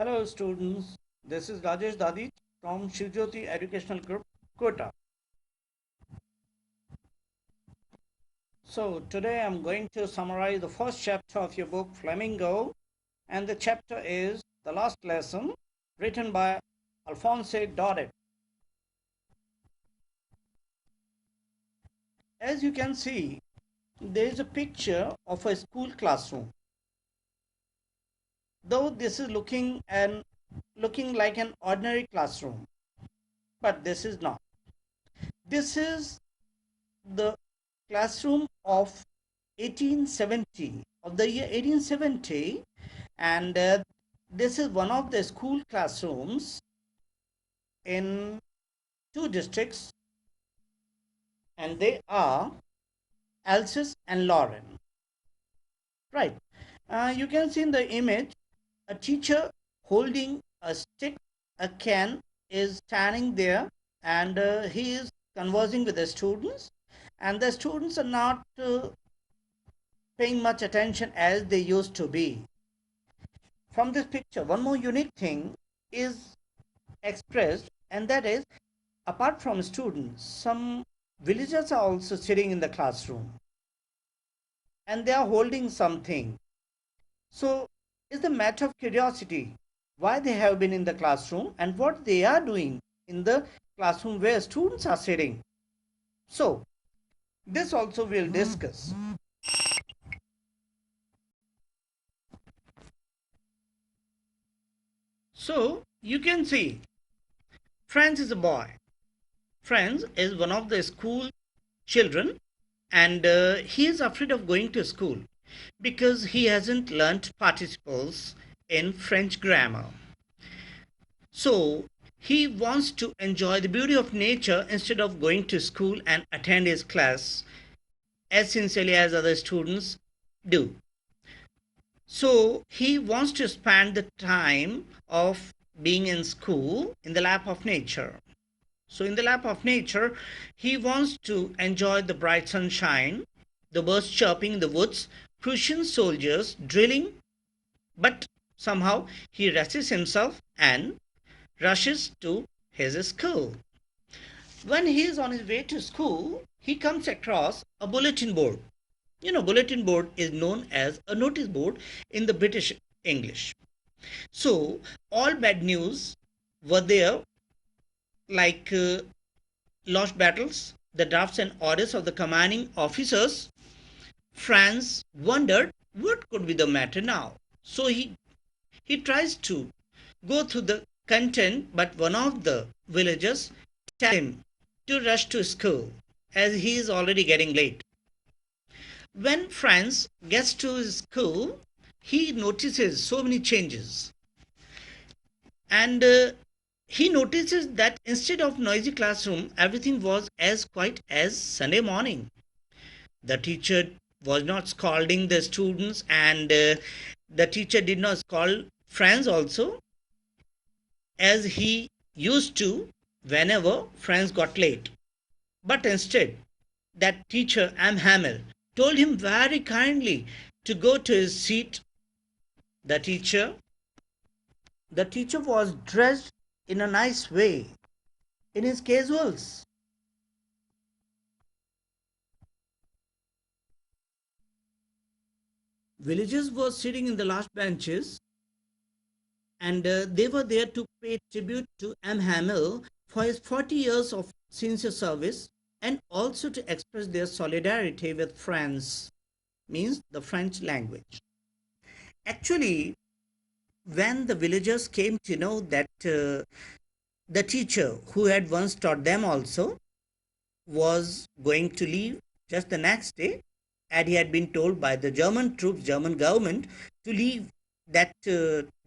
Hello students, this is Rajesh Dadi from Shiv Jyoti Educational Group, Kota. So today I'm going to summarize the first chapter of your book Flamingo, and the chapter is The Last Lesson, written by Alphonse Daudet. As you can see, there is a picture of a school classroom. Though this is looking like an ordinary classroom, but this is not. This is the classroom of 1870, of the year 1870, and this is one of the school classrooms in two districts, and they are Alsace and Lorraine. Right. You can see in the image a teacher holding a stick, a can, is standing there, and he is conversing with the students, and the students are not paying much attention as they used to be. From this picture, one more unique thing is expressed, and that is, apart from students, some villagers are also sitting in the classroom and they are holding something. So it's a matter of curiosity why they have been in the classroom and what they are doing in the classroom where students are sitting. So this also we'll discuss. So you can see Franz is a boy. Franz is one of the school children, and he is afraid of going to school because he hasn't learnt participles in French grammar. So he wants to enjoy the beauty of nature instead of going to school and attend his class as sincerely as other students do. So he wants to spend the time of being in school in the lap of nature. So in the lap of nature, he wants to enjoy the bright sunshine, the birds chirping in the woods, Prussian soldiers drilling, but somehow he rests himself and rushes to his school. When he is on his way to school, he comes across a bulletin board. Bulletin board is known as a notice board in the British English. So all bad news were there, like lost battles, the drafts and orders of the commanding officers. Franz wondered what could be the matter now. So he tries to go through the content, but one of the villagers tells him to rush to school as he is already getting late. When Franz gets to his school, he notices so many changes. And he notices that instead of noisy classroom, everything was as quiet as Sunday morning. The teacher was not scolding the students, and the teacher did not scold Franz also, as he used to whenever Franz got late. But instead, that teacher, M. Hamel, told him very kindly to go to his seat. The teacher, the teacher was dressed in a nice way, in his casuals. Villagers were sitting in the last benches, and they were there to pay tribute to M. Hamel for his 40 years of sincere service, and also to express their solidarity with France, means the French language. Actually, when the villagers came to know that the teacher who had once taught them also was going to leave just the next day, and he had been told by the German troops, German government, to leave that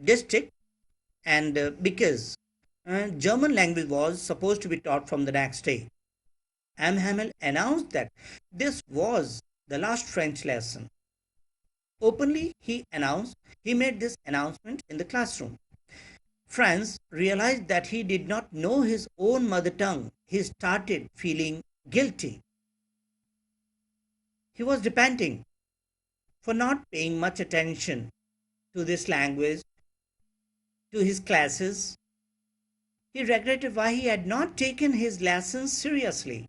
district, and because German language was supposed to be taught from the next day. M. Hamel announced that this was the last French lesson. Openly, he made this announcement in the classroom. Franz realized that he did not know his own mother tongue. He started feeling guilty. He was repenting for not paying much attention to this language to his classes. He regretted why he had not taken his lessons seriously.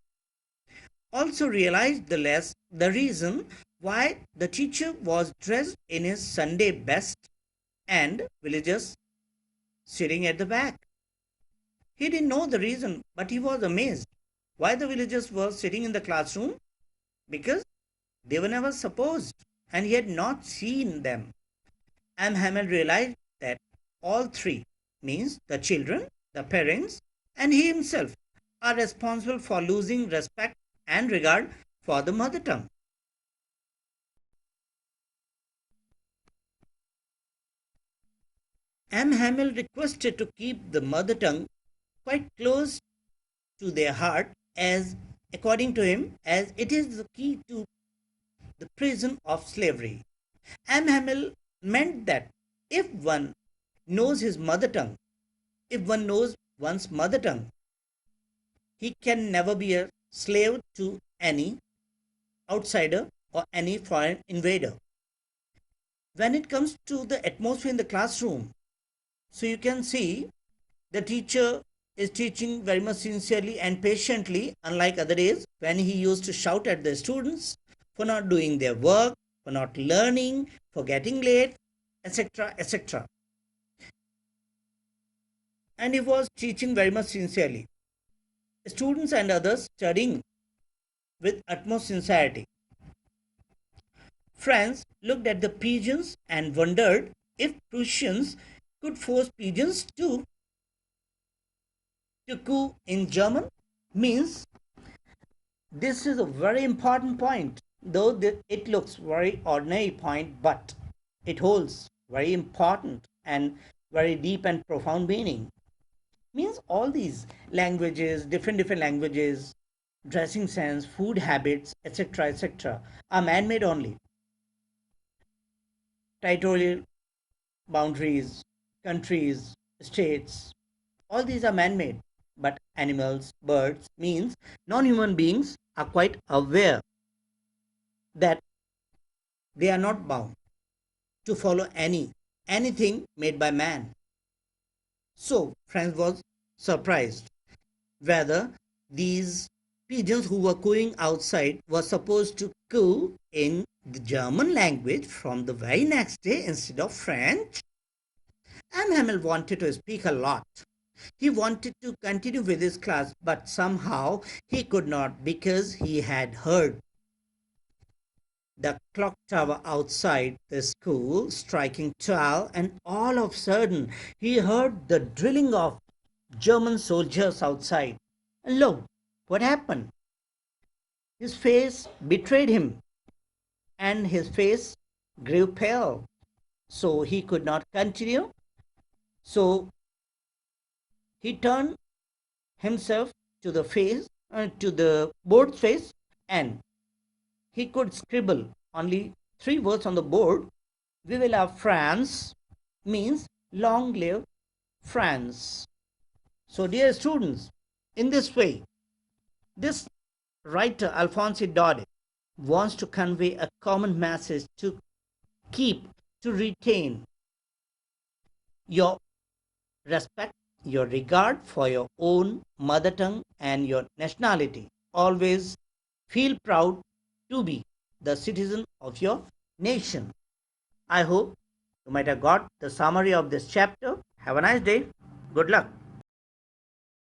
Also realized the reason why the teacher was dressed in his Sunday best and villagers sitting at the back. He didn't know the reason, but he was amazed why the villagers were sitting in the classroom, because they were never supposed and he had not seen them. Hamel realized that all three, means the children, the parents, and he himself, are responsible for losing respect and regard for the mother tongue. Hamel requested to keep the mother tongue quite close to their heart, as according to him, as it is the key to the prison of slavery. Hamel meant that if one knows his mother tongue, if one knows one's mother tongue, he can never be a slave to any outsider or any foreign invader. When it comes to the atmosphere in the classroom, so you can see the teacher is teaching very much sincerely and patiently, unlike other days when he used to shout at the students for not doing their work, for not learning, for getting late, etc., etc. And he was teaching very much sincerely. Students and others studying with utmost sincerity. Friends looked at the pigeons and wondered if Prussians could force pigeons to coo in German. Means this is a very important point, though it looks very ordinary point, but it holds very important and very deep and profound meaning. Means all these languages, different languages, dressing sense, food habits, etc., etc., are man-made only. Territorial boundaries, countries, states, all these are man-made. But animals, birds, means non-human beings are quite aware that they are not bound to follow anything made by man. So Franz was surprised whether these pigeons who were cooing outside were supposed to coo in the German language from the very next day instead of French. Hamel wanted to speak a lot. He wanted to continue with his class, but somehow he could not, because he had heard the clock tower outside the school striking 12, and all of a sudden he heard the drilling of German soldiers outside. And lo, what happened? His face betrayed him, and his face grew pale. So he could not continue. So he turned himself to the board face, and he could scribble only 3 words on the board. We will have France, means long live France. So dear students, in this way, this writer Alphonse Daudet wants to convey a common message to retain your respect, your regard for your own mother tongue and your nationality. Always feel proud to be the citizen of your nation. I hope you might have got the summary of this chapter. Have a nice day. Good luck.